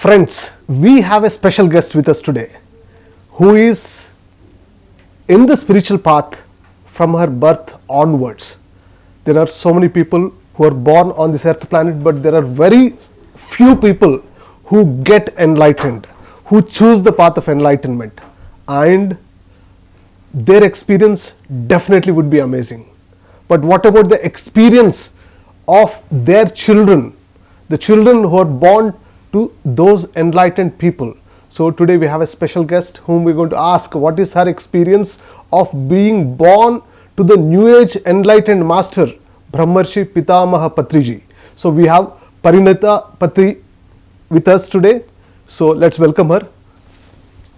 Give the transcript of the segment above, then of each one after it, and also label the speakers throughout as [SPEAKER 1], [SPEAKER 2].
[SPEAKER 1] Friends, we have a special guest with us today who is in the spiritual path from her birth onwards. There are so many people who are born on this earth planet, but there are very few people who get enlightened, who choose the path of enlightenment, and their experience definitely would be amazing. But what about the experience of their children, the children who are born to those enlightened people? So today we have a special guest whom we're going to ask what is her experience of being born to the new age enlightened master Brahmarshi Pitamaha Patriji. So we have Parinita Patri with us today. So let's welcome her.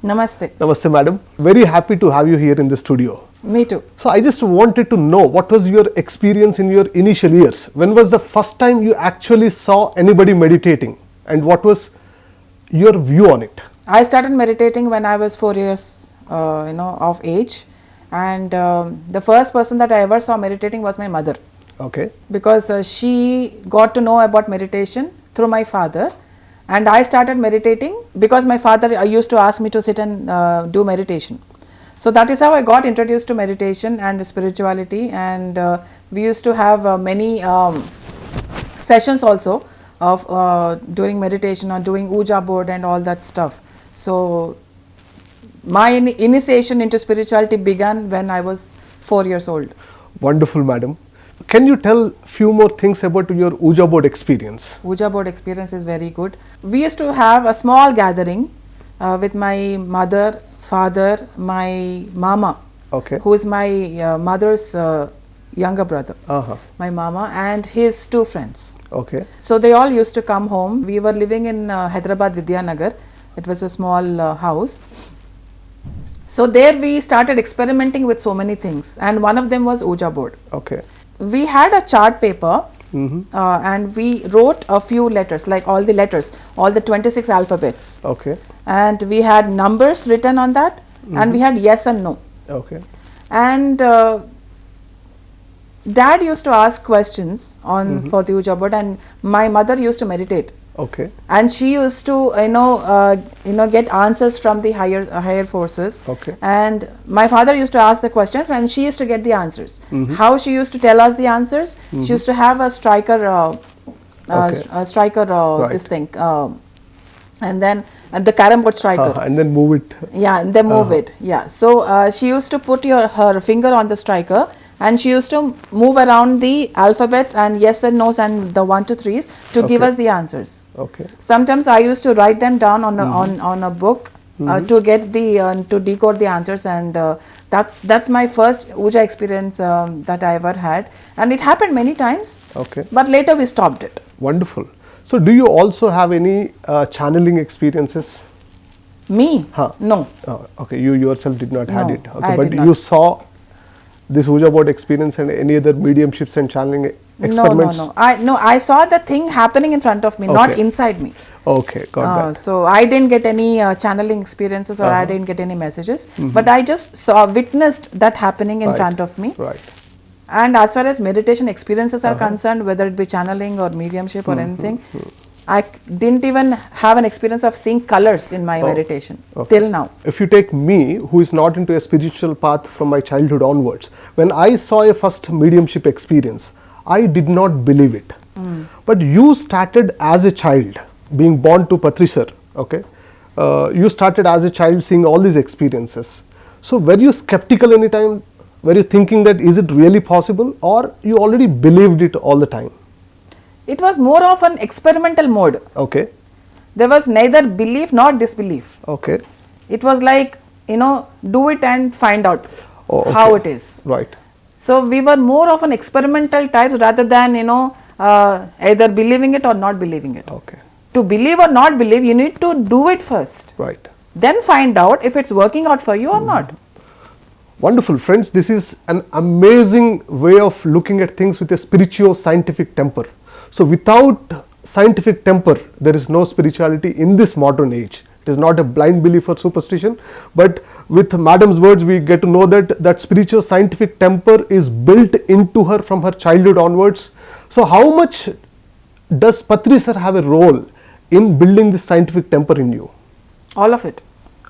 [SPEAKER 2] Namaste.
[SPEAKER 1] Namaste madam. Very happy to have you here in the studio.
[SPEAKER 2] Me too.
[SPEAKER 1] So I just wanted to know what was your experience in your initial years. When was the first time you actually saw anybody meditating and what was your view on it?
[SPEAKER 2] I started meditating when I was 4 years of age, and the first person that I ever saw meditating was my mother.
[SPEAKER 1] Okay.
[SPEAKER 2] Because she got to know about meditation through my father, and I started meditating because my father used to ask me to sit and do meditation. So that is how I got introduced to meditation and spirituality, and we used to have many sessions also of during meditation or doing Ouija board and all that stuff. So my initiation into spirituality began when I was 4 years old.
[SPEAKER 1] Wonderful madam. Can you tell few more things about your Ouija board experience?
[SPEAKER 2] Ouija board experience is very good. We used to have a small gathering with my mother, father, my mama,
[SPEAKER 1] Okay.
[SPEAKER 2] who is my mother's younger brother, my mama, and his two friends.
[SPEAKER 1] Okay.
[SPEAKER 2] So they all used to come home. We were living in Hyderabad Vidyanagar. It was a small house. So there we started experimenting with so many things, and one of them was Ouija board.
[SPEAKER 1] Okay.
[SPEAKER 2] We had a chart paper, and we wrote a few letters, like all the letters, all the 26 alphabets.
[SPEAKER 1] Okay.
[SPEAKER 2] And we had numbers written on that, and we had yes and no.
[SPEAKER 1] Okay.
[SPEAKER 2] And dad used to ask questions on for the Ouija board, and my mother used to meditate.
[SPEAKER 1] Okay.
[SPEAKER 2] And she used to get answers from the higher forces.
[SPEAKER 1] Okay.
[SPEAKER 2] And my father used to ask the questions, and she used to get the answers. How she used to tell us the answers? She used to have a striker
[SPEAKER 1] Right.
[SPEAKER 2] this thing, and then the carom board striker.
[SPEAKER 1] And then move it.
[SPEAKER 2] Yeah, and then move it. Yeah. So she used to put her finger on the striker, and she used to move around the alphabets and yes and no's and the 1 to 3s to give us the answers.
[SPEAKER 1] Okay.
[SPEAKER 2] Sometimes I used to write them down on a book to get the to decode the answers, and that's my first Ouija experience that I ever had, and it happened many times.
[SPEAKER 1] Okay.
[SPEAKER 2] But later we stopped it.
[SPEAKER 1] Wonderful. So do you also have any channeling experiences?
[SPEAKER 2] Me? No.
[SPEAKER 1] Okay, you yourself did not had
[SPEAKER 2] No,
[SPEAKER 1] it. Okay,
[SPEAKER 2] I
[SPEAKER 1] but
[SPEAKER 2] did not.
[SPEAKER 1] you saw this Ouija board experience and any other mediumships and channeling experiments?
[SPEAKER 2] No. I saw the thing happening in front of me, not
[SPEAKER 1] Okay.
[SPEAKER 2] inside me.
[SPEAKER 1] Okay, got that.
[SPEAKER 2] So I didn't get any channeling experiences, or I didn't get any messages, but I just witnessed that happening in
[SPEAKER 1] Right.
[SPEAKER 2] front of me.
[SPEAKER 1] Right.
[SPEAKER 2] And as far as meditation experiences are concerned, whether it be channeling or mediumship or anything, I didn't even have an experience of seeing colors in my meditation till now.
[SPEAKER 1] If you take me, who is not into a spiritual path from my childhood onwards, when I saw a first mediumship experience, I did not believe it. But you started as a child, being born to Patri sir, okay? You started as a child seeing all these experiences. So were you skeptical any time? Were you thinking that is it really possible, or you already believed it all the time?
[SPEAKER 2] It was more of an experimental mode.
[SPEAKER 1] Okay.
[SPEAKER 2] There was neither belief nor disbelief.
[SPEAKER 1] Okay.
[SPEAKER 2] It was like, do it and find out
[SPEAKER 1] Oh,
[SPEAKER 2] how
[SPEAKER 1] okay.
[SPEAKER 2] it is.
[SPEAKER 1] Right.
[SPEAKER 2] So we were more of an experimental type rather than, either believing it or not believing it.
[SPEAKER 1] Okay.
[SPEAKER 2] To believe or not believe, you need to do it first.
[SPEAKER 1] Right.
[SPEAKER 2] Then find out if it's working out for you or not.
[SPEAKER 1] Wonderful friends, this is an amazing way of looking at things with a spiritual-scientific temper. So without scientific temper, there is no spirituality in this modern age. It is not a blind belief or superstition, but with madam's words we get to know that that spiritual scientific temper is built into her from her childhood onwards. So how much does Patri sir have a role in building this scientific temper in you?
[SPEAKER 2] All of it.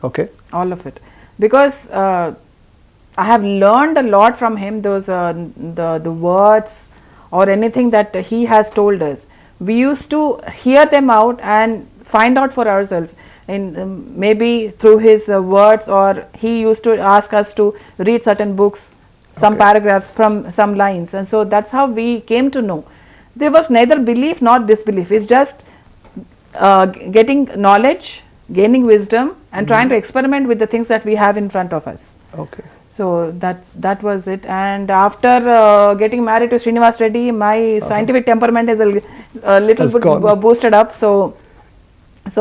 [SPEAKER 1] Okay.
[SPEAKER 2] All of it, because I have learned a lot from him. Those the words or anything that he has told us, we used to hear them out and find out for ourselves, in maybe through his words, or he used to ask us to read certain books, some paragraphs from some lines, and so that's how we came to know. There was neither belief nor disbelief. It's just getting knowledge, gaining wisdom, and trying to experiment with the things that we have in front of us.
[SPEAKER 1] Okay.
[SPEAKER 2] So that was it. And after getting married to Srinivas Reddy, my scientific temperament is a little
[SPEAKER 1] Has
[SPEAKER 2] bit
[SPEAKER 1] gone.
[SPEAKER 2] boosted up. So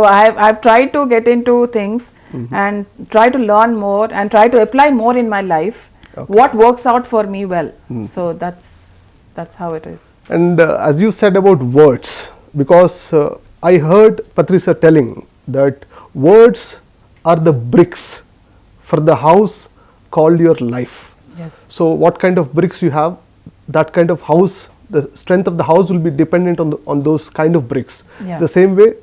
[SPEAKER 2] I've tried to get into things and try to learn more and try to apply more in my life. What works out for me well. So that's how it is.
[SPEAKER 1] And as you said about words, because I heard Patri sir telling that words are the bricks for the house called your life.
[SPEAKER 2] Yes.
[SPEAKER 1] So what kind of bricks you have, that kind of house, the strength of the house will be dependent on those kind of bricks.
[SPEAKER 2] Yeah.
[SPEAKER 1] The same way,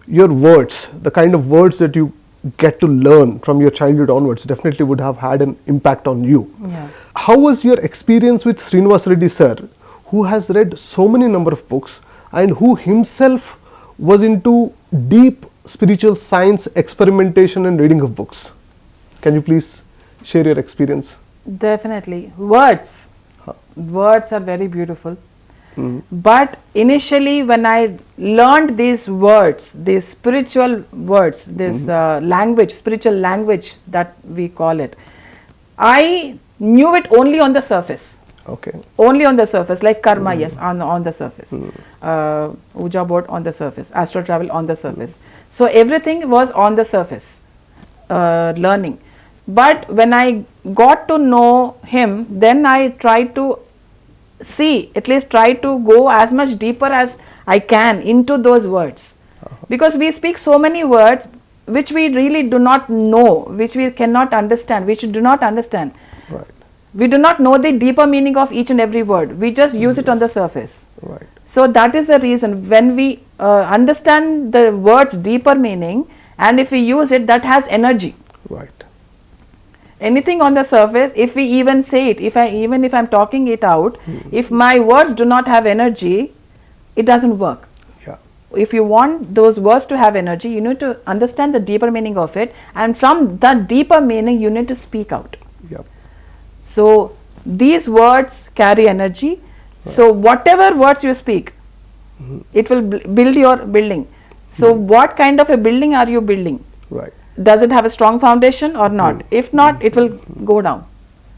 [SPEAKER 1] your words, the kind of words that you get to learn from your childhood onwards definitely would have had an impact on you.
[SPEAKER 2] Yeah.
[SPEAKER 1] How was your experience with Srinivas Reddy sir, who has read so many number of books and who himself was into deep spiritual science experimentation and reading of books? Can you please share your experience?
[SPEAKER 2] Definitely. Words are very beautiful. But initially when I learned these words, these spiritual words, this language, spiritual language that we call it, I knew it only on the surface.
[SPEAKER 1] Okay.
[SPEAKER 2] Only on the surface, like karma, yes, on the surface. Uja board on the surface, astral travel on the surface. So everything was on the surface, learning. But when I got to know him, then I tried to see, at least try to go as much deeper as I can into those words. Because we speak so many words which we really do not know, which we cannot understand, which we do not understand.
[SPEAKER 1] Right.
[SPEAKER 2] We do not know the deeper meaning of each and every word. We just use it on the surface.
[SPEAKER 1] Right.
[SPEAKER 2] So that is the reason when we understand the word's deeper meaning, and if we use it, that has energy.
[SPEAKER 1] Right.
[SPEAKER 2] Anything on the surface, if we even say it, even if I'm talking it out, if my words do not have energy, it doesn't work.
[SPEAKER 1] Yeah.
[SPEAKER 2] If you want those words to have energy, you need to understand the deeper meaning of it, and from that deeper meaning, you need to speak out.
[SPEAKER 1] Yep.
[SPEAKER 2] So these words carry energy. So whatever words you speak, it will build your building. So what kind of a building are you building?
[SPEAKER 1] Right.
[SPEAKER 2] Does it have a strong foundation or not? If not, it will go down.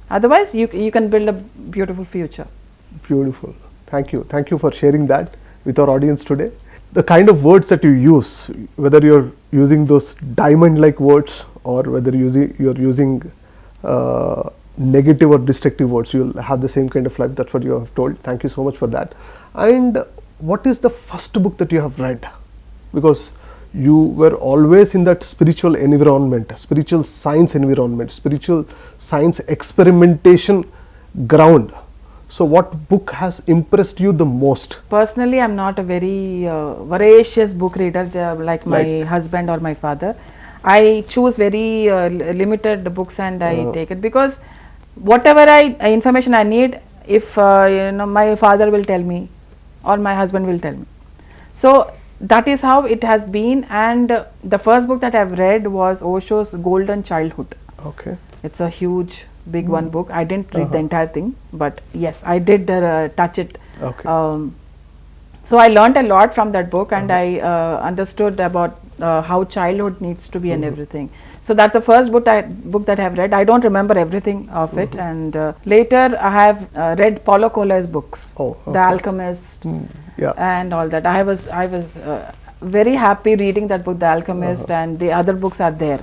[SPEAKER 2] Otherwise, you can build a beautiful future.
[SPEAKER 1] Beautiful. Thank you. Thank you for sharing that with our audience today. The kind of words that you use, whether you're using those diamond-like words or whether you're using negative or destructive words, you'll have the same kind of life. That's what you have told. Thank you so much for that. And what is the first book that you have read? Because you were always in that spiritual environment, spiritual science environment, spiritual science experimentation ground. So what book has impressed you the most?
[SPEAKER 2] Personally, I'm not a very voracious book reader like my husband or my father. I choose very limited books and I take it, because whatever information I need, if my father will tell me or my husband will tell me. So that is how it has been. And the first book that I've read was Osho's Golden Childhood.
[SPEAKER 1] Okay.
[SPEAKER 2] It's a huge, big one book. I didn't read the entire thing, but yes, I did touch it.
[SPEAKER 1] Okay.
[SPEAKER 2] So I learned a lot from that book, and I understood about how childhood needs to be and everything. So that's the first book that I have read. I don't remember everything of it, and later I have read Paulo Coelho's books, The Alchemist, and all that. I was very happy reading that book, The Alchemist, and the other books are there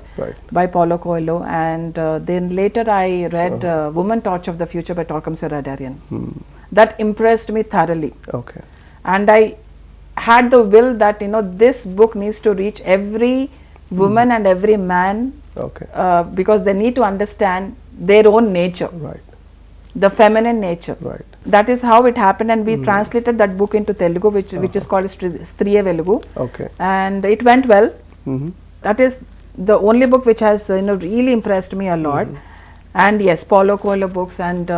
[SPEAKER 2] by Paulo Coelho. And then later I read Woman Torch of the Future by Torquem Suradarian. That impressed me thoroughly.
[SPEAKER 1] Okay.
[SPEAKER 2] And I had the will that this book needs to reach every woman and every man,
[SPEAKER 1] Okay.
[SPEAKER 2] because they need to understand their own nature.
[SPEAKER 1] Right.
[SPEAKER 2] the feminine nature.
[SPEAKER 1] Right.
[SPEAKER 2] That is how it happened, and we translated that book into Telugu, which is called Striya Velugu.
[SPEAKER 1] Okay.
[SPEAKER 2] And it went well. That is the only book which has really impressed me a lot. And yes, Paulo Coelho books and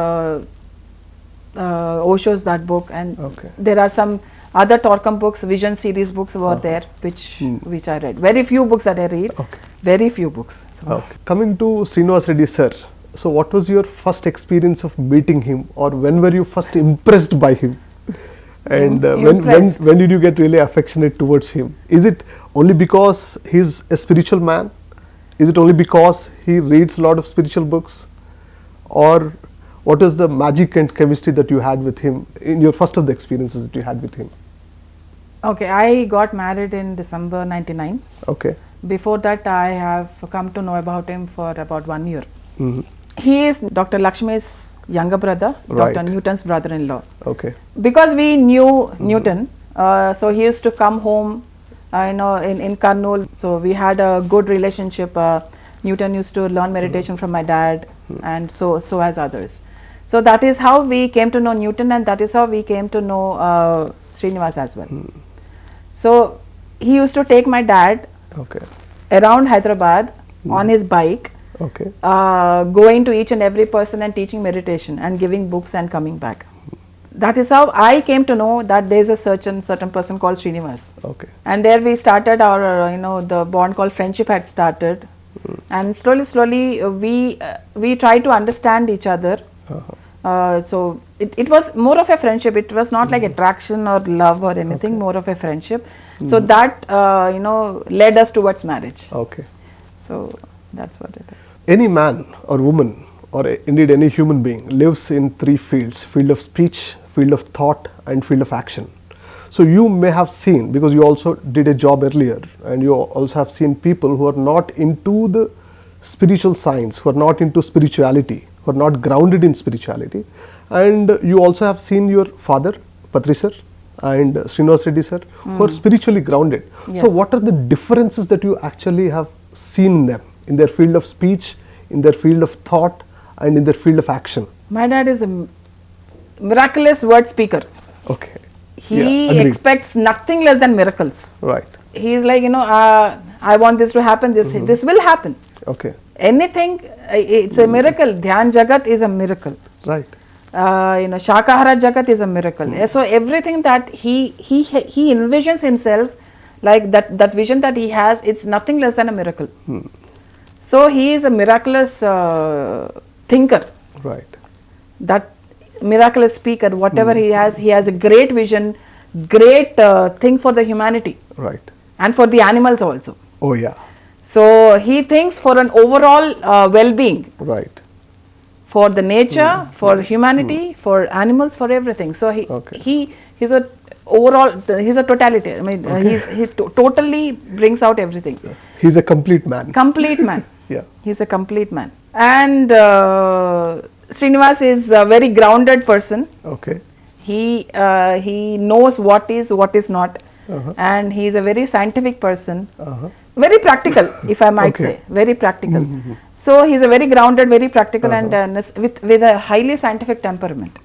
[SPEAKER 2] Osho's that book, and
[SPEAKER 1] Okay.
[SPEAKER 2] there are some other Torkham books, Vision series books were there, which I read. Very few books that I read.
[SPEAKER 1] Okay.
[SPEAKER 2] Very few books. So.
[SPEAKER 1] Okay. Coming to Srinivas Reddy sir, so what was your first experience of meeting him, or when were you first impressed by him? And
[SPEAKER 2] Impressed.
[SPEAKER 1] when did you get really affectionate towards him? Is it only because he's a spiritual man? Is it only because he reads a lot of spiritual books? Or what is the magic and chemistry that you had with him in your first of the experiences that you had with him?
[SPEAKER 2] Okay, I got married in December 99.
[SPEAKER 1] Okay.
[SPEAKER 2] Before that, I have come to know about him for about 1 year.
[SPEAKER 1] Mhm.
[SPEAKER 2] He is Dr. Lakshmi's younger brother, Dr.
[SPEAKER 1] Right.
[SPEAKER 2] Newton's brother-in-law.
[SPEAKER 1] Okay.
[SPEAKER 2] Because we knew Newton, so he used to come home, in Karnool. So we had a good relationship. Newton used to learn meditation from my dad, and so as others. So that is how we came to know Newton, and that is how we came to know Srinivas as well. So he used to take my dad
[SPEAKER 1] Okay.
[SPEAKER 2] around Hyderabad on his bike,
[SPEAKER 1] Okay.
[SPEAKER 2] going to each and every person and teaching meditation and giving books and coming back. That is how I came to know that there is a certain person called Srinivas.
[SPEAKER 1] Okay.
[SPEAKER 2] And there we started our, the bond called friendship had started. And slowly we tried to understand each other. So it was more of a friendship. It was not like attraction or love or anything, more of a friendship. So that, led us towards marriage.
[SPEAKER 1] Okay.
[SPEAKER 2] So that's what it is.
[SPEAKER 1] Any man or woman, or indeed any human being, lives in three fields: field of speech, field of thought, and field of action. So you may have seen, because you also did a job earlier, and you also have seen people who are not into the spiritual science, who are not into spirituality, who are not grounded in spirituality. And you also have seen your father, Patri sir, and Srinivas Reddy sir, who are spiritually grounded. So
[SPEAKER 2] Yes.
[SPEAKER 1] what are the differences that you actually have seen in them, in their field of speech, in their field of thought, and in their field of action?
[SPEAKER 2] My dad is a miraculous word speaker.
[SPEAKER 1] Okay.
[SPEAKER 2] He
[SPEAKER 1] Yeah, agreed.
[SPEAKER 2] expects nothing less than miracles.
[SPEAKER 1] Right.
[SPEAKER 2] He is like, I want this to happen, this will happen.
[SPEAKER 1] Okay.
[SPEAKER 2] Anything, it's a miracle. Dhyan Jagat is a miracle.
[SPEAKER 1] Right.
[SPEAKER 2] Shakahara Jagat is a miracle. So everything that he envisions himself, like that vision that he has, it's nothing less than a miracle. So he is a miraculous thinker,
[SPEAKER 1] Right.
[SPEAKER 2] that miraculous speaker. Whatever he has a great vision, great thing for the humanity
[SPEAKER 1] Right.
[SPEAKER 2] and for the animals also.
[SPEAKER 1] Oh yeah.
[SPEAKER 2] So he thinks for an overall well-being,
[SPEAKER 1] Right.
[SPEAKER 2] for the nature, for humanity, for animals, for everything. So
[SPEAKER 1] Okay.
[SPEAKER 2] he's a totalitarian. I mean, he totally brings out everything.
[SPEAKER 1] He's a complete man.
[SPEAKER 2] Complete man.
[SPEAKER 1] Yeah.
[SPEAKER 2] He's a complete man. And Srinivas is a very grounded person.
[SPEAKER 1] Okay.
[SPEAKER 2] He knows what is not, and he is a very scientific person. Very practical, if I might
[SPEAKER 1] Okay.
[SPEAKER 2] say, very practical. So he's a very grounded, very practical, and with a highly scientific temperament.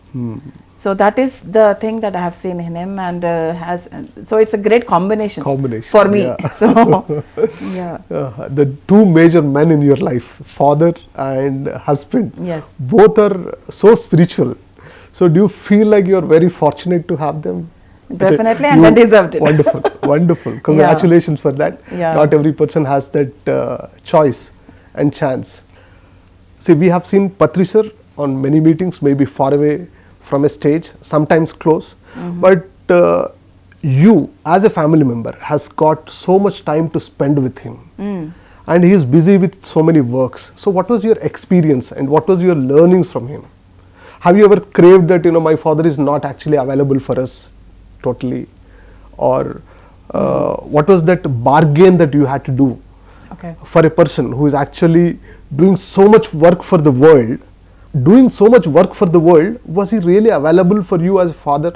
[SPEAKER 2] So that is the thing that I have seen in him, and so it's a great combination for me.
[SPEAKER 1] Yeah.
[SPEAKER 2] So yeah.
[SPEAKER 1] The two major men in your life, father and husband,
[SPEAKER 2] Yes.
[SPEAKER 1] both are so spiritual. So do you feel like you are very fortunate to have them?
[SPEAKER 2] Definitely, and they deserved it.
[SPEAKER 1] Wonderful, wonderful. Congratulations for that.
[SPEAKER 2] Yeah.
[SPEAKER 1] Not every person has that choice and chance. See, we have seen Patri sir on many meetings, maybe far away from a stage, sometimes close. But you, as a family member, has got so much time to spend with him. And he is busy with so many works. So what was your experience and what was your learnings from him? Have you ever craved that, my father is not actually available for us totally? Or what was that bargain that you had to do
[SPEAKER 2] Okay.
[SPEAKER 1] for a person who is actually doing so much work for the world? Was he really available for you as a father?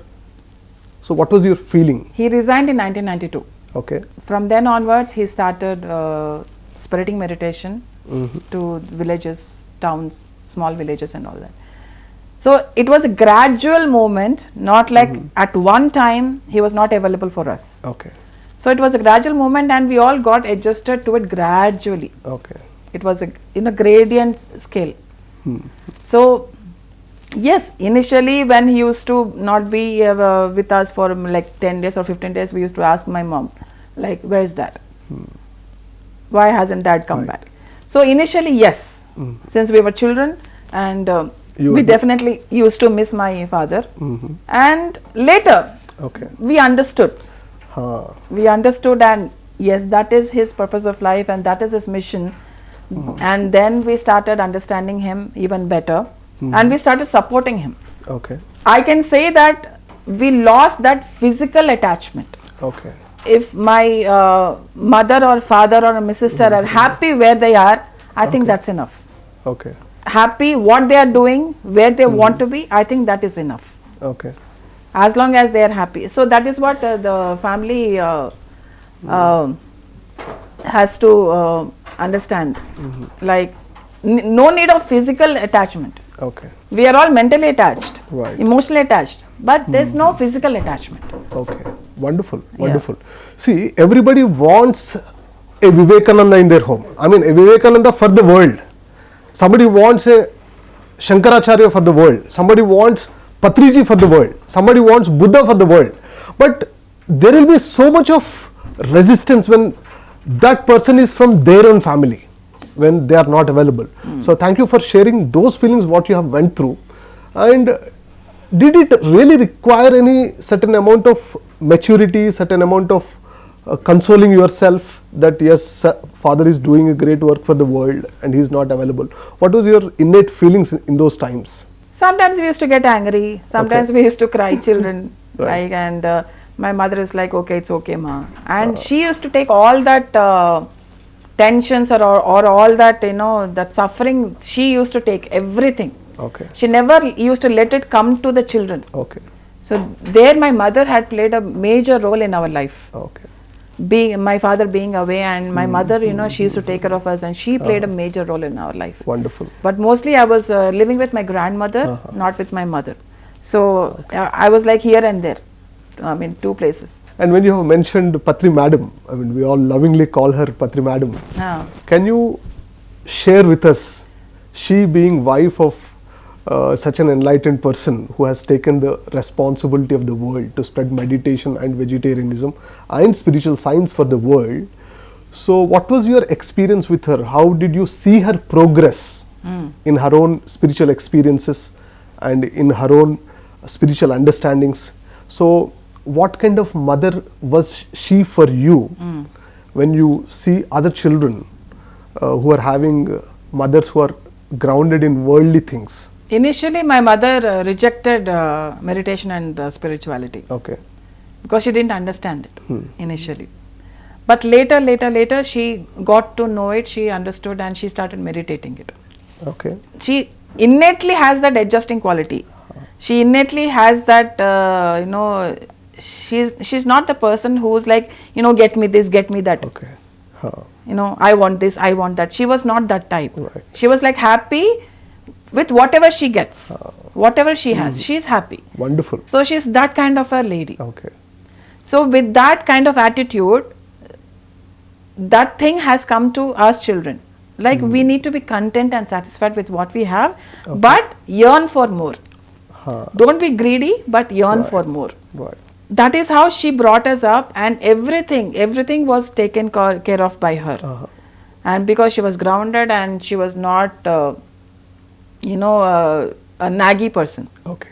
[SPEAKER 1] So what was your feeling?
[SPEAKER 2] He resigned in 1992.
[SPEAKER 1] Okay.
[SPEAKER 2] From then onwards, he started spreading meditation to villages, towns, small villages and all that. So it was a gradual movement, not like at one time he was not available for us.
[SPEAKER 1] Okay.
[SPEAKER 2] So it was a gradual movement, and we all got adjusted to it gradually.
[SPEAKER 1] Okay.
[SPEAKER 2] It was a gradient scale. So yes, initially when he used to not be with us for like 10 days or 15 days, we used to ask my mom, like, where is dad? Why hasn't dad come back? So initially, yes, since we were children, and we definitely used to miss my father. And later,
[SPEAKER 1] Okay.
[SPEAKER 2] we understood. We understood, and yes, that is his purpose of life, and that is his mission. And then we started understanding him even better, and we started supporting him.
[SPEAKER 1] Okay.
[SPEAKER 2] I can say that we lost that physical attachment.
[SPEAKER 1] Okay.
[SPEAKER 2] If my mother or father or my sister are happy where they are, I think that's enough.
[SPEAKER 1] Okay.
[SPEAKER 2] Happy what they are doing, where they want to be, I think that is enough.
[SPEAKER 1] Okay.
[SPEAKER 2] As long as they are happy. So that is what the family has to understand. Like, no need of physical attachment.
[SPEAKER 1] Okay.
[SPEAKER 2] We are all mentally attached,
[SPEAKER 1] Right.
[SPEAKER 2] emotionally attached, but there's no physical attachment.
[SPEAKER 1] Okay. Wonderful. Wonderful. See, everybody wants a Vivekananda in their home. I mean, a Vivekananda for the world. Somebody wants a Shankaracharya for the world. Somebody wants Patriji for the world. Somebody wants Buddha for the world. But there will be so much of resistance when that person is from their own family, when they are not available. So thank you for sharing those feelings, what you have went through. And did it really require any certain amount of maturity, certain amount of consoling yourself that yes, father is doing a great work for the world and he is not available? What was your innate feelings in those times?
[SPEAKER 2] Sometimes we used to get angry, sometimes we used to cry children,
[SPEAKER 1] Right.
[SPEAKER 2] like, and my mother is like, okay, it's okay, ma. And she used to take all that tensions or all that, that suffering, she used to take everything.
[SPEAKER 1] Okay.
[SPEAKER 2] She never used to let it come to the children.
[SPEAKER 1] Okay.
[SPEAKER 2] So there my mother had played a major role in our life.
[SPEAKER 1] Okay.
[SPEAKER 2] My father being away, and my mother, she used to take care of us, and she played a major role in our life.
[SPEAKER 1] Wonderful.
[SPEAKER 2] But mostly I was living with my grandmother, not with my mother. So I was like here and there. I mean, two places.
[SPEAKER 1] And when you have mentioned Patri Madam, I mean, we all lovingly call her Patri Madam. Can you share with us, she being wife of such an enlightened person who has taken the responsibility of the world to spread meditation and vegetarianism and spiritual science for the world. So what was your experience with her? How did you see her progress in her own spiritual experiences and in her own spiritual understandings? So what kind of mother was she for you when you see other children who are having mothers who are grounded in worldly things?
[SPEAKER 2] Initially, my mother rejected meditation and spirituality.
[SPEAKER 1] Okay.
[SPEAKER 2] Because she didn't understand it initially. But later, she got to know it, she understood, and she started meditating it.
[SPEAKER 1] Okay.
[SPEAKER 2] She innately has that adjusting quality. She innately has that, she's not the person who's like, get me this, get me that.
[SPEAKER 1] Okay.
[SPEAKER 2] I want this, I want that. She was not that type.
[SPEAKER 1] Right.
[SPEAKER 2] She was like happy with whatever she gets, whatever she has, she's happy.
[SPEAKER 1] Wonderful.
[SPEAKER 2] So she's that kind of a lady.
[SPEAKER 1] Okay.
[SPEAKER 2] So with that kind of attitude, that thing has come to us children. Like we need to be content and satisfied with what we have, but yearn for more. Don't be greedy, but yearn for more.
[SPEAKER 1] Right.
[SPEAKER 2] That is how she brought us up, and everything was taken care of by her. And because she was grounded and she was not, a naggy person.
[SPEAKER 1] Okay.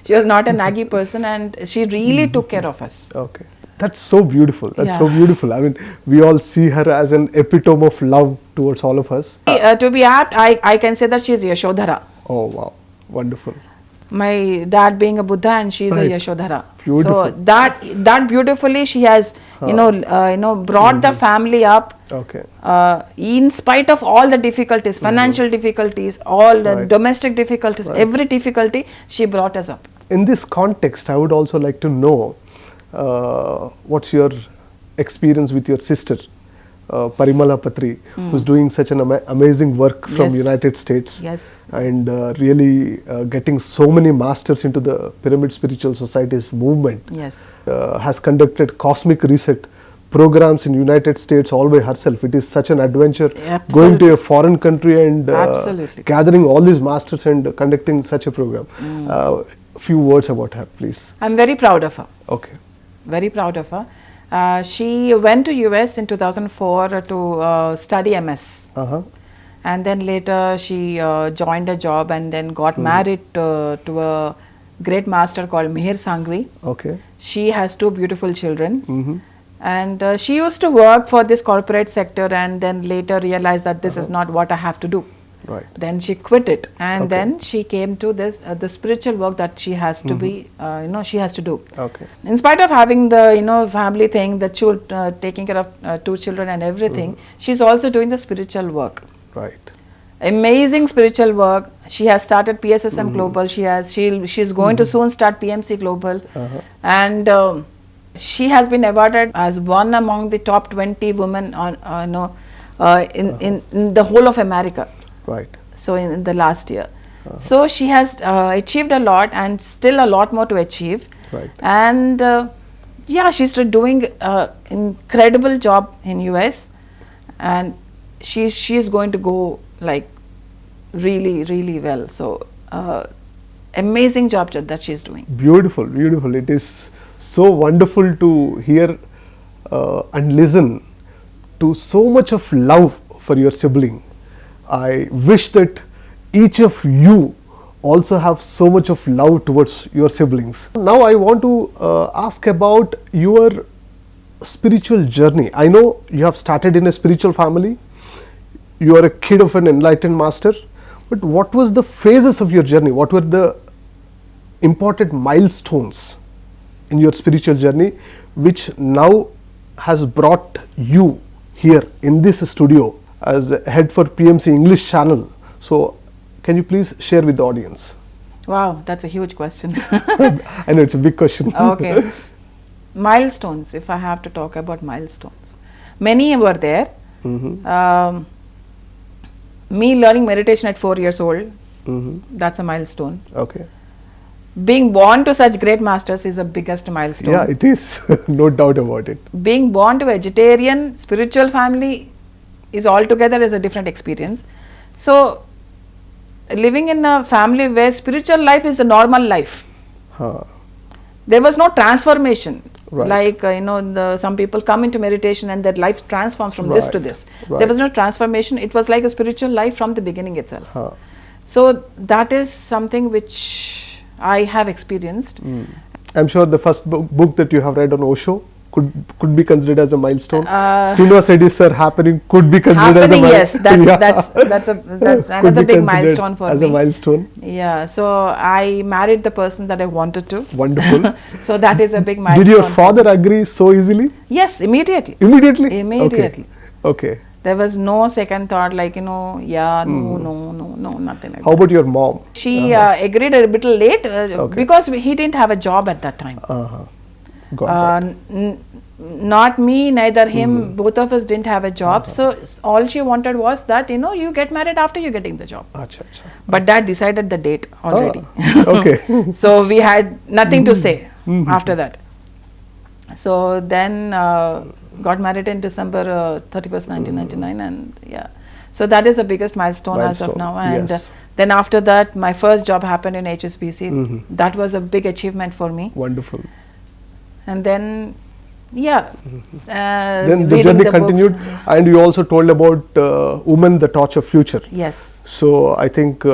[SPEAKER 2] She was not a naggy person, and she really took care of us.
[SPEAKER 1] Okay. That's so beautiful. That's so beautiful. I mean, we all see her as an epitome of love towards all of us.
[SPEAKER 2] To be apt, I can say that she is Yashodhara.
[SPEAKER 1] Oh, wow. Wonderful.
[SPEAKER 2] My dad being a Buddha and she is a Yashodhara.
[SPEAKER 1] Beautiful.
[SPEAKER 2] So that beautifully she has, brought the family up.
[SPEAKER 1] Okay.
[SPEAKER 2] In spite of all the difficulties, financial difficulties, all the domestic difficulties, every difficulty, she brought us up.
[SPEAKER 1] In this context, I would also like to know what's your experience with your sister, Parimala Patri, who's doing such an amazing work from
[SPEAKER 2] Yes.
[SPEAKER 1] United States.
[SPEAKER 2] Yes.
[SPEAKER 1] And really getting so many masters into the Pyramid Spiritual Society's movement.
[SPEAKER 2] Yes.
[SPEAKER 1] Has conducted cosmic reset programs in United States all by herself. It is such an adventure going
[SPEAKER 2] Absolutely.
[SPEAKER 1] to a foreign country and
[SPEAKER 2] Absolutely.
[SPEAKER 1] gathering all these masters and conducting such a program. Few words about her, please.
[SPEAKER 2] I'm very proud of her.
[SPEAKER 1] Okay.
[SPEAKER 2] Very proud of her. She went to US in 2004 to study MS.
[SPEAKER 1] Uh-huh.
[SPEAKER 2] And then later she joined a job and then got married to a great master called Mihir Sangvi.
[SPEAKER 1] Okay.
[SPEAKER 2] She has 2 beautiful children. And she used to work for this corporate sector and then later realized that this is not what I have to do.
[SPEAKER 1] Right.
[SPEAKER 2] Then she quit it and
[SPEAKER 1] Okay.
[SPEAKER 2] then she came to this the spiritual work that she has to be she has to do.
[SPEAKER 1] Okay.
[SPEAKER 2] In spite of having the family thing, the taking care of 2 children and everything, she's also doing the spiritual work.
[SPEAKER 1] Right.
[SPEAKER 2] Amazing spiritual work. She has started PSSM Global. She's going to soon start PMC Global, and she has been awarded as one among the top 20 women on in the whole of America.
[SPEAKER 1] Right.
[SPEAKER 2] So in the last year, so she has achieved a lot and still a lot more to achieve.
[SPEAKER 1] Right.
[SPEAKER 2] And yeah, she's doing incredible job in US, and she's going to go like really well. So amazing job that she's doing.
[SPEAKER 1] Beautiful, beautiful. It is so wonderful to hear and listen to so much of love for your sibling. I wish that each of you also have so much of love towards your siblings. Now I want to ask about your spiritual journey. I know you have started in a spiritual family. You are a kid of an enlightened master. But what was the phases of your journey? What were the important milestones in your spiritual journey which now has brought you here in this studio as the head for PMC English channel? So can you please share with the audience?
[SPEAKER 2] Wow, that's a huge question.
[SPEAKER 1] I know it's a big question.
[SPEAKER 2] Okay. Milestones, if I have to talk about milestones. Many were there. Me learning meditation at 4 years old, that's a milestone.
[SPEAKER 1] Okay.
[SPEAKER 2] Being born to such great masters is the biggest milestone.
[SPEAKER 1] Yeah, it is. No doubt about it.
[SPEAKER 2] Being born to a vegetarian spiritual family is altogether is a different experience. So living in a family where spiritual life is a normal life, there was no transformation.
[SPEAKER 1] Right.
[SPEAKER 2] Like some people come into meditation and their life transforms from this to
[SPEAKER 1] Right.
[SPEAKER 2] this.
[SPEAKER 1] Right.
[SPEAKER 2] There was no transformation. It was like a spiritual life from the beginning itself. So that is something which I have experienced.
[SPEAKER 1] I'm sure the first book that you have read on Osho could be considered as a milestone. Srinivas Reddy sir happening could be considered as a milestone.
[SPEAKER 2] Yes, that's another big milestone for
[SPEAKER 1] as
[SPEAKER 2] me.
[SPEAKER 1] a milestone.
[SPEAKER 2] Yeah, so I married the person that I wanted to.
[SPEAKER 1] Wonderful.
[SPEAKER 2] So that is a big milestone.
[SPEAKER 1] Did your father agree so easily?
[SPEAKER 2] Yes, immediately.
[SPEAKER 1] Immediately?
[SPEAKER 2] Immediately.
[SPEAKER 1] Okay.
[SPEAKER 2] There was no second thought like, no, nothing like
[SPEAKER 1] How
[SPEAKER 2] that.
[SPEAKER 1] about your mom?
[SPEAKER 2] She agreed a little late because he didn't have a job at that time.
[SPEAKER 1] Got that.
[SPEAKER 2] Not me, neither him, both of us didn't have a job. So all she wanted was that, you get married after you getting the job.
[SPEAKER 1] Acha, acha.
[SPEAKER 2] But dad decided the date already.
[SPEAKER 1] Okay.
[SPEAKER 2] So we had nothing to say after that. So then got married in December 31st, 1999, and yeah. So that is the biggest milestone as of now. And
[SPEAKER 1] yes.
[SPEAKER 2] then after that, my first job happened in HSBC. That was a big achievement for me.
[SPEAKER 1] Wonderful.
[SPEAKER 2] And then, yeah.
[SPEAKER 1] Then the
[SPEAKER 2] reading
[SPEAKER 1] journey
[SPEAKER 2] books.
[SPEAKER 1] continued, and you also told about Women, the Torch of Future.
[SPEAKER 2] Yes,
[SPEAKER 1] So I think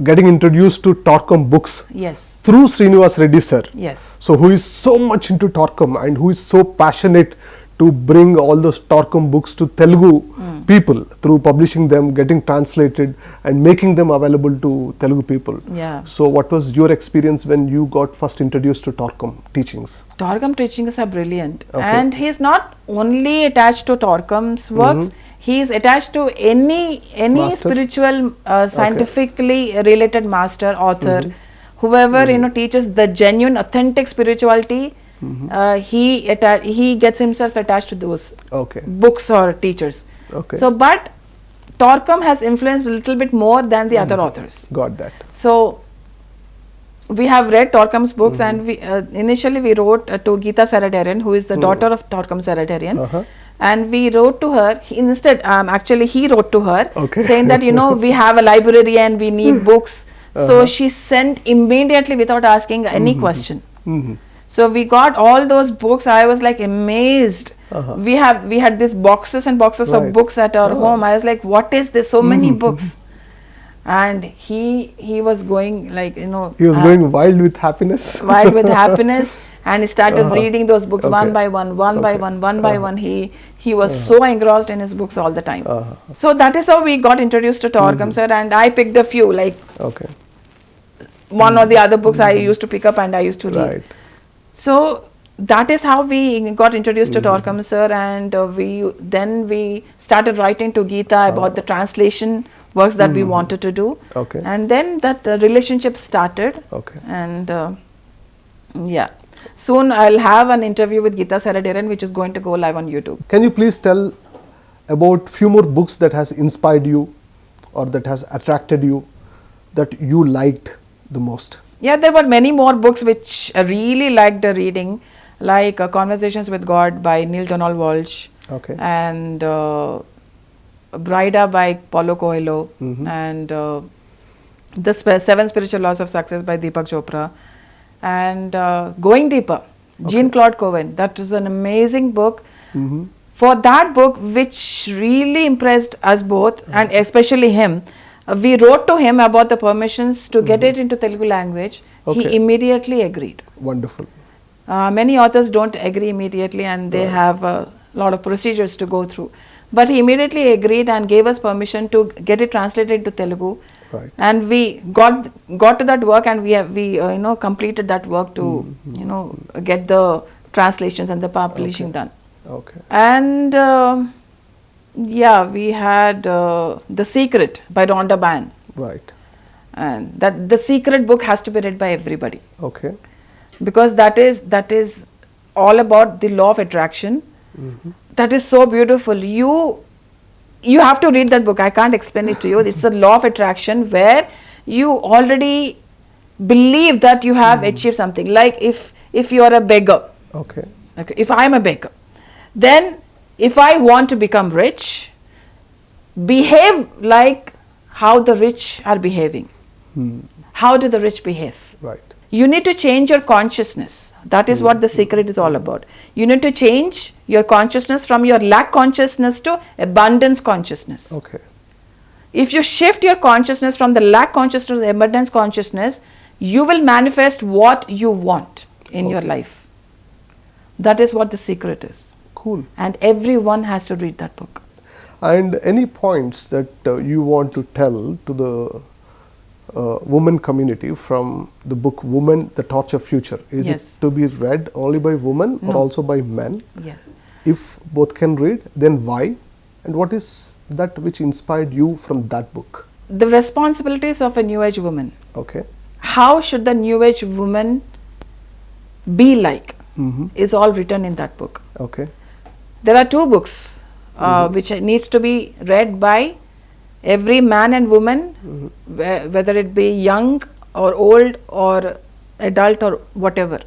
[SPEAKER 1] getting introduced to Torcom books
[SPEAKER 2] yes,
[SPEAKER 1] through Srinivas Reddy sir.
[SPEAKER 2] yes.
[SPEAKER 1] So who is so much into Torcom and who is so passionate to bring all those Torcom books to Telugu people through publishing them, getting translated and making them available to Telugu people.
[SPEAKER 2] Yeah.
[SPEAKER 1] So what was your experience when you got first introduced to Torcom teachings?
[SPEAKER 2] Torcom teachings are brilliant.
[SPEAKER 1] Okay.
[SPEAKER 2] And he is not only attached to Torcom's works, he is attached to any
[SPEAKER 1] Master.
[SPEAKER 2] spiritual, scientifically related master, author, whoever teaches the genuine, authentic spirituality he gets himself attached to those
[SPEAKER 1] Okay.
[SPEAKER 2] books or teachers.
[SPEAKER 1] Okay.
[SPEAKER 2] So, but Torkom has influenced a little bit more than the other authors.
[SPEAKER 1] Got that.
[SPEAKER 2] So, we have read Torkom's books, and we initially we wrote to Geeta Saradarian, who is the daughter of Torkom Saradarian. And we wrote to her. Instead, actually, he wrote to her
[SPEAKER 1] Okay.
[SPEAKER 2] saying that, we have a library and we need books. So she sent immediately without asking any question. So we got all those books. I was like amazed. We had these boxes and boxes of
[SPEAKER 1] Right.
[SPEAKER 2] books at our home. I was like, what is this? So many books. And he was going like,
[SPEAKER 1] He was going wild with happiness.
[SPEAKER 2] wild with happiness, and he started reading those books one
[SPEAKER 1] Okay.
[SPEAKER 2] by one by one. He was so engrossed in his books all the time. So that is how we got introduced to Torkom sir, and I picked a few, like
[SPEAKER 1] Okay.
[SPEAKER 2] one or the other books I used to pick up and I used to read.
[SPEAKER 1] Right.
[SPEAKER 2] So that is how we got introduced to Torkom sir, and we started writing to Geeta about the translation works that we wanted to do.
[SPEAKER 1] Okay.
[SPEAKER 2] And then that relationship started.
[SPEAKER 1] Okay.
[SPEAKER 2] And yeah, soon I'll have an interview with Geeta Saradarian, which is going to go live on YouTube.
[SPEAKER 1] Can you please tell about few more books that has inspired you or that has attracted you, that you liked the most?
[SPEAKER 2] Yeah, there were many more books which I really liked reading, like Conversations with God by Neil Donald Walsh.
[SPEAKER 1] Okay.
[SPEAKER 2] And Brida by Paulo Coelho, and the Seven Spiritual Laws of Success by Deepak Chopra, and Going Deeper, Jean-Claude Cohen. That is an amazing book. For that book, which really impressed us both, and especially him, we wrote to him about the permissions to get it into Telugu language.
[SPEAKER 1] Okay.
[SPEAKER 2] He immediately agreed.
[SPEAKER 1] Wonderful.
[SPEAKER 2] Many authors don't agree immediately, and they have a lot of procedures to go through. But he immediately agreed and gave us permission to get it translated into Telugu.
[SPEAKER 1] Right.
[SPEAKER 2] And we got to that work, and we completed that work to get the translations and the publishing done.
[SPEAKER 1] Okay.
[SPEAKER 2] And we had The Secret by Rhonda Byrne,
[SPEAKER 1] Right.
[SPEAKER 2] and that The Secret book has to be read by everybody,
[SPEAKER 1] Okay.
[SPEAKER 2] because that is all about the law of attraction. That is so beautiful. You have to read that book. I can't explain it to you. It's a law of attraction where you already believe that you have achieved something. Like if you are a beggar,
[SPEAKER 1] Okay.
[SPEAKER 2] if I am a beggar, then if I want to become rich, behave like how the rich are behaving. How do the rich behave?
[SPEAKER 1] Right.
[SPEAKER 2] You need to change your consciousness. That is what The Secret is all about. You need to change your consciousness from your lack consciousness to abundance consciousness.
[SPEAKER 1] Okay.
[SPEAKER 2] If you shift your consciousness from the lack consciousness to the abundance consciousness, you will manifest what you want in your life. That is what The Secret is.
[SPEAKER 1] Cool.
[SPEAKER 2] And everyone has to read that book.
[SPEAKER 1] And any points that you want to tell to the women community from the book Women, The Torch of Future? Is
[SPEAKER 2] Yes.
[SPEAKER 1] it to be read only by women or
[SPEAKER 2] No.
[SPEAKER 1] also by men?
[SPEAKER 2] Yes.
[SPEAKER 1] If both can read, then why? And what is that which inspired you from that book?
[SPEAKER 2] The responsibilities of a New Age woman.
[SPEAKER 1] Okay.
[SPEAKER 2] How should the New Age woman be like? Is all written in that book.
[SPEAKER 1] Okay.
[SPEAKER 2] There are two books which needs to be read by every man and woman, whether it be young or old or adult or whatever.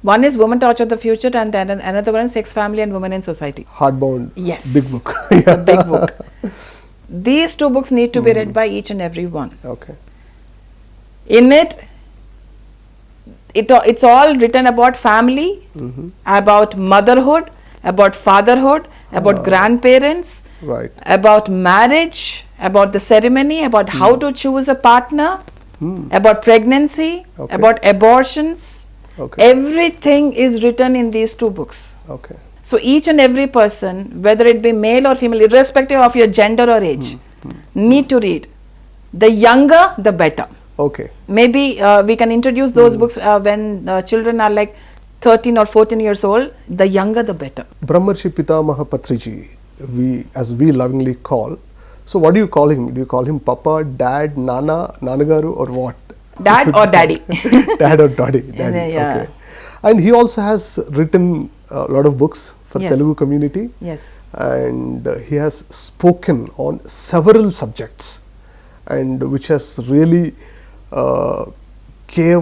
[SPEAKER 2] One is Women Torch of the Future, and then another one is Sex, Family and Women in Society.
[SPEAKER 1] Hardbound.
[SPEAKER 2] Yes.
[SPEAKER 1] Big book.
[SPEAKER 2] It's a big book. These two books need to be read by each and every one.
[SPEAKER 1] Okay.
[SPEAKER 2] In it's all written about family, about motherhood, about fatherhood, about grandparents,
[SPEAKER 1] Right.
[SPEAKER 2] about marriage, about the ceremony, about how to choose a partner, about pregnancy,
[SPEAKER 1] Okay.
[SPEAKER 2] about abortions.
[SPEAKER 1] Okay.
[SPEAKER 2] Everything is written in these two books.
[SPEAKER 1] Okay.
[SPEAKER 2] So each and every person, whether it be male or female, irrespective of your gender or age, need to read. The younger, the better.
[SPEAKER 1] Okay.
[SPEAKER 2] Maybe we can introduce those books when children are like 13 or 14 years old. The younger, the better.
[SPEAKER 1] Brahmarshi Pitamaha Patriji, as we lovingly call. So what do you call him? Do you call him Papa, Dad, Nana, Nanagaru, or what?
[SPEAKER 2] Dad or Daddy?
[SPEAKER 1] Dad or Daddy.
[SPEAKER 2] Yeah.
[SPEAKER 1] Okay. And he also has written a lot of books for
[SPEAKER 2] Yes.
[SPEAKER 1] Telugu community.
[SPEAKER 2] Yes.
[SPEAKER 1] And he has spoken on several subjects, and which has really gave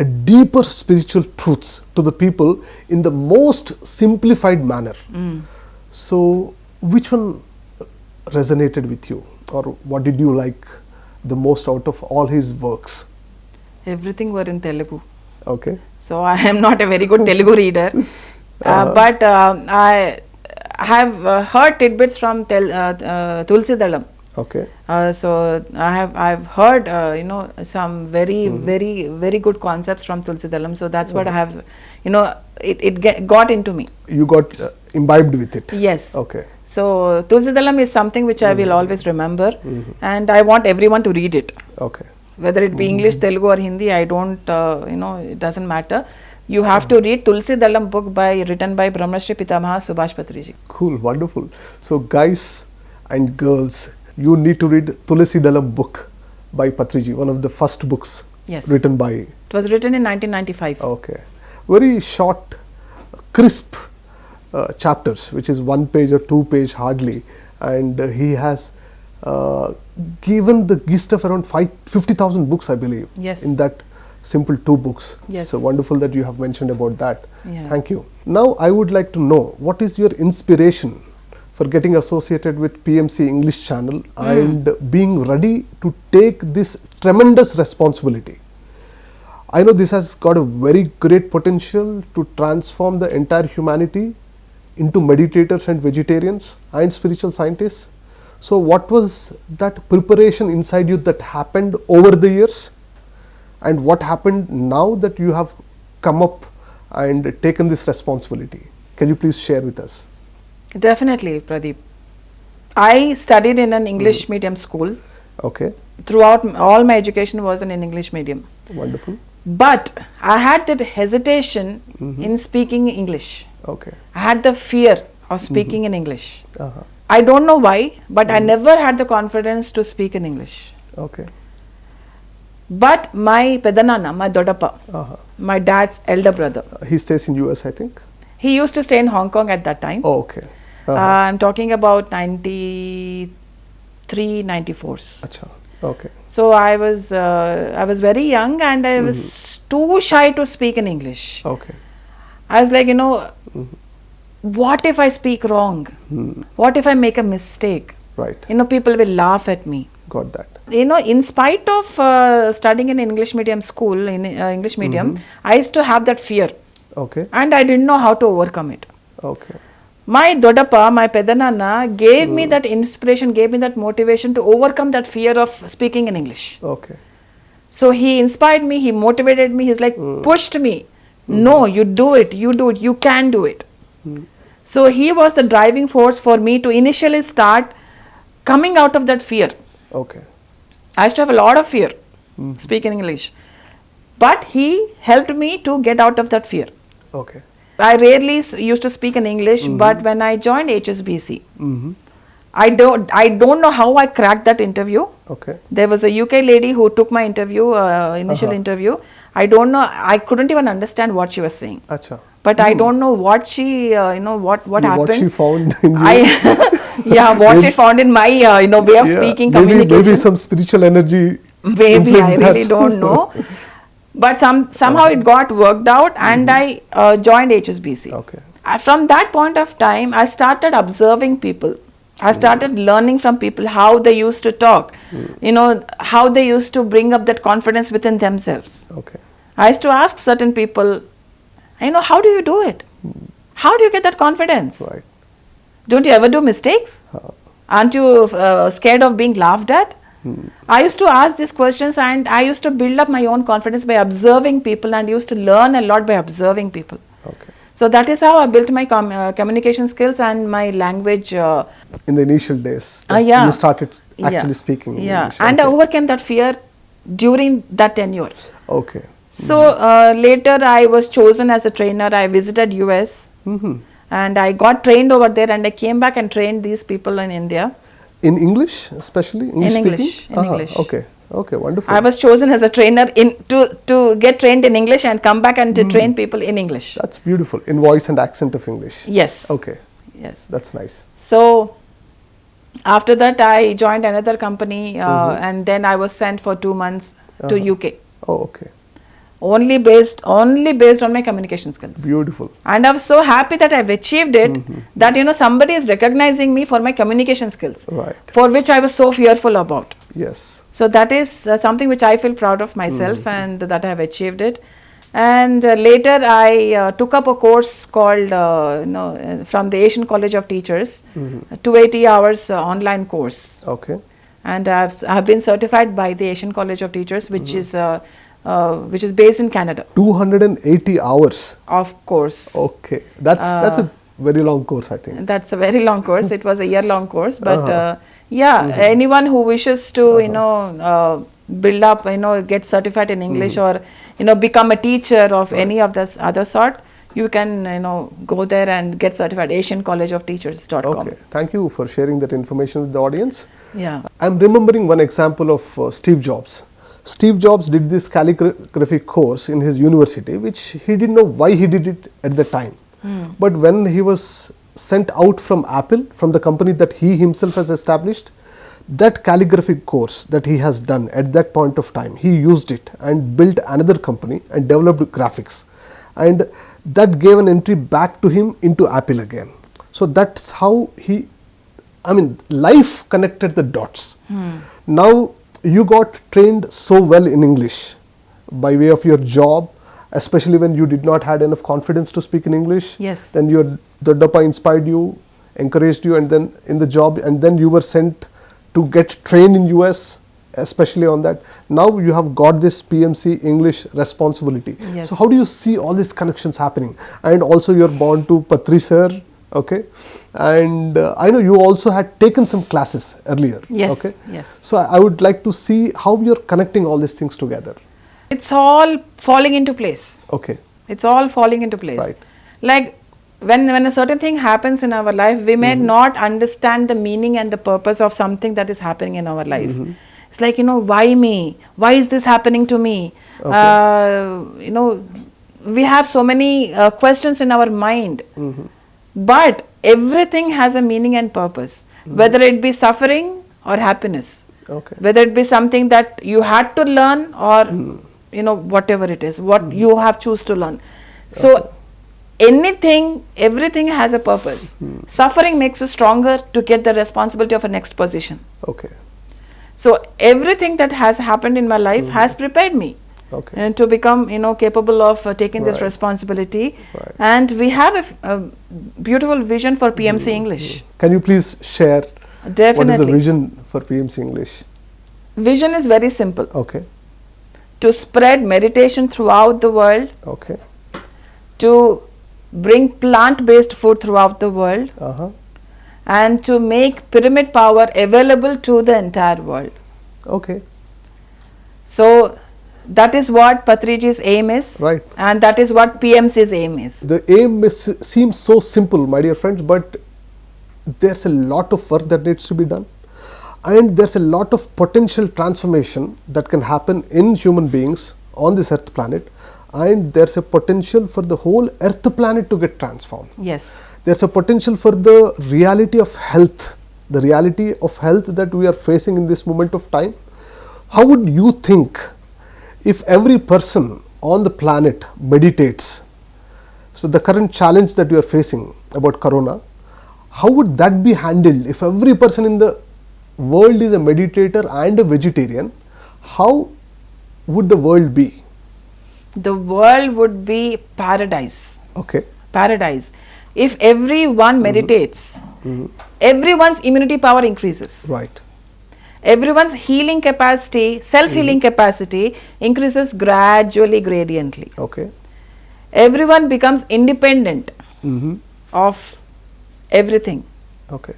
[SPEAKER 1] a deeper spiritual truths to the people in the most simplified manner. So which one resonated with you, or what did you like the most out of all his works?
[SPEAKER 2] Everything were in Telugu.
[SPEAKER 1] Okay.
[SPEAKER 2] So I am not a very good Telugu reader, but I have heard tidbits from Tulsi Dalam.
[SPEAKER 1] Okay.
[SPEAKER 2] So I've heard some very good concepts from Tulsi Dalam. So that's what I have, got into me.
[SPEAKER 1] You got imbibed with it.
[SPEAKER 2] Yes.
[SPEAKER 1] Okay.
[SPEAKER 2] So Tulsi Dalam is something which I will always remember, and I want everyone to read it.
[SPEAKER 1] Okay.
[SPEAKER 2] Whether it be English, Telugu or Hindi, I don't, it doesn't matter. You have to read Tulsi Dalam book written by Brahmashri Pitamaha Subhash Patriji.
[SPEAKER 1] Cool, wonderful. So guys and girls, you need to read Tulsi Dalam book by Patriji, one of the first books
[SPEAKER 2] Yes.
[SPEAKER 1] written by.
[SPEAKER 2] It was written in 1995.
[SPEAKER 1] Okay. Very short, crisp chapters, which is 1 page or 2 page hardly, and he has given the gist of around 50,000 books, I believe.
[SPEAKER 2] Yes.
[SPEAKER 1] In that simple 2 books.
[SPEAKER 2] Yes.
[SPEAKER 1] So wonderful that you have mentioned about that.
[SPEAKER 2] Yeah.
[SPEAKER 1] Thank you. Now I would like to know, what is your inspiration for getting associated with PMC English channel and being ready to take this tremendous responsibility? I know this has got a very great potential to transform the entire humanity into meditators and vegetarians and spiritual scientists. So what was that preparation inside you that happened over the years, and what happened now that you have come up and taken this responsibility? Can you please share with us?
[SPEAKER 2] Definitely, Pradeep. I studied in an English medium school.
[SPEAKER 1] Okay,
[SPEAKER 2] Throughout all my education was in an English medium.
[SPEAKER 1] wonderful.
[SPEAKER 2] But I had that hesitation in speaking English.
[SPEAKER 1] Okay.
[SPEAKER 2] I had the fear of speaking in English.
[SPEAKER 1] Uh-huh.
[SPEAKER 2] I don't know why, but I never had the confidence to speak in English.
[SPEAKER 1] Okay.
[SPEAKER 2] But my Pedanana, my Dodappa,
[SPEAKER 1] Uh-huh.
[SPEAKER 2] my dad's elder brother,
[SPEAKER 1] He stays in US, I think.
[SPEAKER 2] he used to stay in Hong Kong at that time.
[SPEAKER 1] Oh, okay.
[SPEAKER 2] I'm talking about 93, 94s.
[SPEAKER 1] Acha. Okay.
[SPEAKER 2] So I was very young, and I was too shy to speak in English.
[SPEAKER 1] Okay.
[SPEAKER 2] I was like, what if I speak wrong? What if I make a mistake?
[SPEAKER 1] Right.
[SPEAKER 2] People will laugh at me.
[SPEAKER 1] Got that.
[SPEAKER 2] In spite of studying in English medium school, in English medium, I used to have that fear,
[SPEAKER 1] Okay.
[SPEAKER 2] and I didn't know how to overcome it.
[SPEAKER 1] Okay.
[SPEAKER 2] My Dodappa, my Pedanana gave me that inspiration, gave me that motivation to overcome that fear of speaking in English.
[SPEAKER 1] Okay.
[SPEAKER 2] So he inspired me, he motivated me, he's like pushed me. No, you do it, you can do it. So he was the driving force for me to initially start coming out of that fear.
[SPEAKER 1] Okay.
[SPEAKER 2] I used to have a lot of fear speaking English, but he helped me to get out of that fear.
[SPEAKER 1] Okay.
[SPEAKER 2] I rarely used to speak in English, but when I joined HSBC, I don't know how I cracked that interview.
[SPEAKER 1] Okay.
[SPEAKER 2] There was a UK lady who took my interview, initial interview. I don't know, I couldn't even understand what she was saying.
[SPEAKER 1] Acha.
[SPEAKER 2] But I don't know what she, what happened.
[SPEAKER 1] What she found in you.
[SPEAKER 2] What she found in my, way of speaking, communication.
[SPEAKER 1] Maybe some spiritual energy.
[SPEAKER 2] Maybe, I
[SPEAKER 1] influenced
[SPEAKER 2] really
[SPEAKER 1] that.
[SPEAKER 2] don't know. But somehow it got worked out, and I joined HSBC.
[SPEAKER 1] Okay.
[SPEAKER 2] From that point of time, I started observing people. I started learning from people how they used to talk, how they used to bring up that confidence within themselves.
[SPEAKER 1] Okay.
[SPEAKER 2] I used to ask certain people, how do you do it? How do you get that confidence?
[SPEAKER 1] Right.
[SPEAKER 2] Don't you ever do mistakes? Aren't you scared of being laughed at? I used to ask these questions, and I used to build up my own confidence by observing people, and used to learn a lot by observing people.
[SPEAKER 1] Okay.
[SPEAKER 2] So that is how I built my communication skills and my language.
[SPEAKER 1] In the initial days, that
[SPEAKER 2] Yeah.
[SPEAKER 1] you started actually speaking English.
[SPEAKER 2] And I
[SPEAKER 1] Okay.
[SPEAKER 2] overcame that fear during that tenure.
[SPEAKER 1] Okay.
[SPEAKER 2] So later I was chosen as a trainer. I visited US, and I got trained over there, and I came back and trained these people in India.
[SPEAKER 1] In English, especially English
[SPEAKER 2] In English,
[SPEAKER 1] speaking?
[SPEAKER 2] in English.
[SPEAKER 1] Okay. Okay, wonderful.
[SPEAKER 2] I was chosen as a trainer to get trained in English and come back and to train people in English.
[SPEAKER 1] That's beautiful. In voice and accent of English.
[SPEAKER 2] Yes.
[SPEAKER 1] Okay,
[SPEAKER 2] Yes.
[SPEAKER 1] that's nice.
[SPEAKER 2] So after that, I joined another company, and then I was sent for 2 months to UK.
[SPEAKER 1] Oh, okay.
[SPEAKER 2] Only based on my communication skills.
[SPEAKER 1] Beautiful.
[SPEAKER 2] And I was so happy that I've achieved it, that somebody is recognizing me for my communication skills,
[SPEAKER 1] Right.
[SPEAKER 2] for which I was so fearful about.
[SPEAKER 1] Yes.
[SPEAKER 2] So that is something which I feel proud of myself, and that I have achieved it. And later I took up a course called from the Asian College of Teachers, 280 hours online course.
[SPEAKER 1] Okay.
[SPEAKER 2] And I've been certified by the Asian College of Teachers, which is based in Canada.
[SPEAKER 1] 280 hours.
[SPEAKER 2] Of course.
[SPEAKER 1] Okay, that's a very long course, I think.
[SPEAKER 2] That's a very long course. It was a year-long course, but anyone who wishes to build up, get certified in English, or become a teacher of any of this other sort, you can go there and get certified. AsianCollegeOfTeachers.com.
[SPEAKER 1] Okay, thank you for sharing that information with the audience.
[SPEAKER 2] Yeah.
[SPEAKER 1] I'm remembering one example of Steve Jobs. Steve Jobs did this calligraphy course in his university, which he didn't know why he did it at the time. But when he was sent out from Apple, from the company that he himself has established, that calligraphy course that he has done at that point of time, he used it and built another company and developed graphics. And that gave an entry back to him into Apple again. So that's how life connected the dots. Now you got trained so well in English by way of your job, especially when you did not had enough confidence to speak in English.
[SPEAKER 2] Yes.
[SPEAKER 1] Then your Doddappa inspired you, encouraged you, and then in the job, and then you were sent to get trained in US, especially on that. Now you have got this PMC English responsibility.
[SPEAKER 2] Yes.
[SPEAKER 1] So how do you see all these connections happening? And also you're born to Patri sir, okay? And I know you also had taken some classes earlier.
[SPEAKER 2] Yes.
[SPEAKER 1] Okay.
[SPEAKER 2] Yes.
[SPEAKER 1] So I would like to see how you're connecting all these things together.
[SPEAKER 2] It's all falling into place.
[SPEAKER 1] Okay.
[SPEAKER 2] It's all falling into place.
[SPEAKER 1] Right.
[SPEAKER 2] Like when a certain thing happens in our life, we may not understand the meaning and the purpose of something that is happening in our life. It's like, why me? Why is this happening to me?
[SPEAKER 1] Okay.
[SPEAKER 2] We have so many questions in our mind. But everything has a meaning and purpose, whether it be suffering or happiness.
[SPEAKER 1] Okay.
[SPEAKER 2] Whether it be something that you had to learn, or whatever it is, what you have choose to learn. So everything has a purpose. Suffering makes you stronger to get the responsibility of a next position.
[SPEAKER 1] Okay.
[SPEAKER 2] So everything that has happened in my life has prepared me.
[SPEAKER 1] Okay.
[SPEAKER 2] And to become capable of taking this
[SPEAKER 1] Right.
[SPEAKER 2] responsibility.
[SPEAKER 1] Right.
[SPEAKER 2] And we have a beautiful vision for PMC English.
[SPEAKER 1] Can you please share
[SPEAKER 2] Definitely.
[SPEAKER 1] what is the vision for PMC English?
[SPEAKER 2] Vision is very simple.
[SPEAKER 1] Okay.
[SPEAKER 2] To spread meditation throughout the world,
[SPEAKER 1] Okay.
[SPEAKER 2] to bring plant-based food throughout the world, and to make pyramid power available to the entire world.
[SPEAKER 1] Okay.
[SPEAKER 2] So that is what Patriji's aim is,
[SPEAKER 1] Right.
[SPEAKER 2] and that is what PMC's aim is.
[SPEAKER 1] The aim seems so simple, my dear friends, but there's a lot of work that needs to be done, and there's a lot of potential transformation that can happen in human beings on this earth planet, and there's a potential for the whole earth planet to get transformed.
[SPEAKER 2] Yes.
[SPEAKER 1] There's a potential for the reality of health, the reality of health that we are facing in this moment of time. How would you think if every person on the planet meditates? So the current challenge that we are facing about corona, how would that be handled if every person in the world is a meditator and a vegetarian? How would the world be?
[SPEAKER 2] The world would be paradise.
[SPEAKER 1] Okay.
[SPEAKER 2] Paradise. If everyone meditates, everyone's immunity power increases.
[SPEAKER 1] Right.
[SPEAKER 2] Everyone's healing capacity, self-healing capacity increases gradually, gradiently.
[SPEAKER 1] Okay.
[SPEAKER 2] Everyone becomes independent of everything.
[SPEAKER 1] Okay.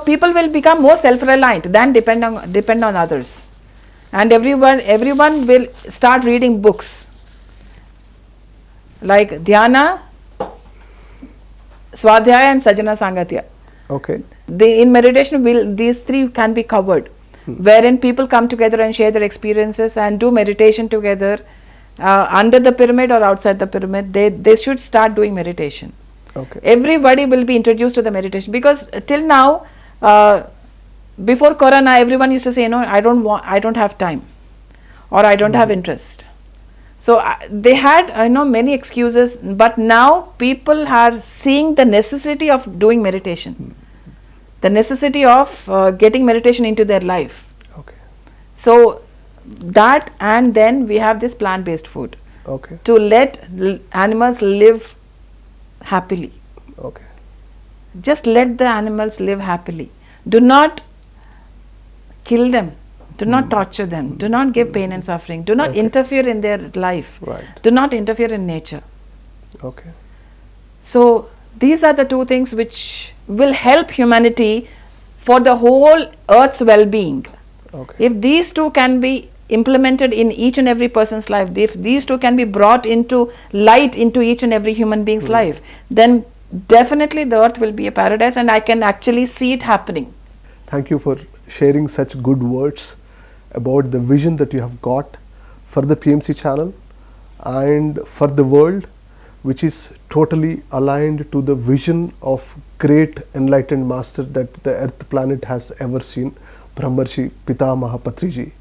[SPEAKER 2] People will become more self-reliant than depend on others, and everyone will start reading books like Dhyana, Swadhyaya, and Sajjana Sangatya.
[SPEAKER 1] Okay.
[SPEAKER 2] In meditation, these three can be covered. wherein people come together and share their experiences and do meditation together under the pyramid or outside the pyramid. They should start doing meditation.
[SPEAKER 1] Okay.
[SPEAKER 2] Everybody will be introduced to the meditation, because till now, before Corona, everyone used to say, I don't have time, or I don't have interest. So they had many excuses, but now people are seeing the necessity of doing meditation, the necessity of getting meditation into their life.
[SPEAKER 1] Okay.
[SPEAKER 2] So that, and then we have this plant-based food,
[SPEAKER 1] Okay.
[SPEAKER 2] to let animals live happily.
[SPEAKER 1] Okay.
[SPEAKER 2] Just let the animals live happily. Do not kill them. Do not torture them. Do not give pain and suffering. Do not interfere in their life.
[SPEAKER 1] Right.
[SPEAKER 2] Do not interfere in nature.
[SPEAKER 1] Okay.
[SPEAKER 2] So these are the two things which will help humanity for the whole earth's well-being.
[SPEAKER 1] Okay.
[SPEAKER 2] If these two can be implemented in each and every person's life, if these two can be brought into light into each and every human being's life, then definitely the earth will be a paradise, and I can actually see it happening.
[SPEAKER 1] Thank you for sharing such good words about the vision that you have got for the PMC channel and for the world, which is totally aligned to the vision of great enlightened master that the earth planet has ever seen, Brahmarshi Pitamaha Patriji.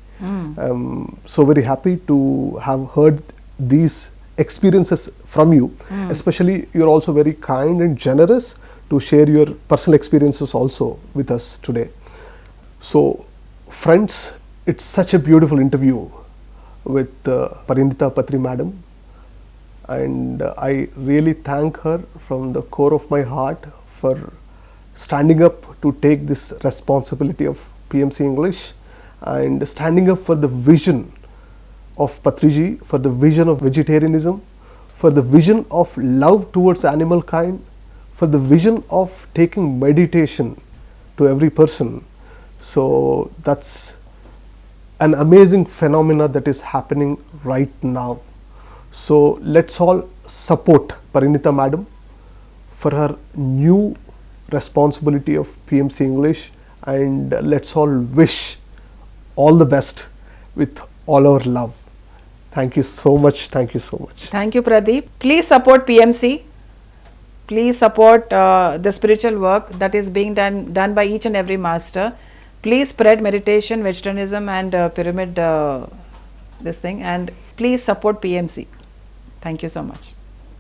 [SPEAKER 1] So very happy to have heard these experiences from you. Especially, you're also very kind and generous to share your personal experiences also with us today. So friends, it's such a beautiful interview with Parinita Patri madam, and I really thank her from the core of my heart for standing up to take this responsibility of PMC English and standing up for the vision of Patriji, for the vision of vegetarianism, for the vision of love towards animal kind, for the vision of taking meditation to every person. So that's an amazing phenomena that is happening right now. So let's all support Parinita madam for her new responsibility of PMC English, and let's all wish all the best with all our love. Thank you so much. Thank you so much.
[SPEAKER 2] Thank you, Pradeep. Please support PMC. Please support the spiritual work that is being done by each and every master. Please spread meditation, vegetarianism, and pyramid this thing, and please support PMC. Thank you so much.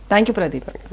[SPEAKER 2] Thank you, Pradeep.
[SPEAKER 1] Thank you.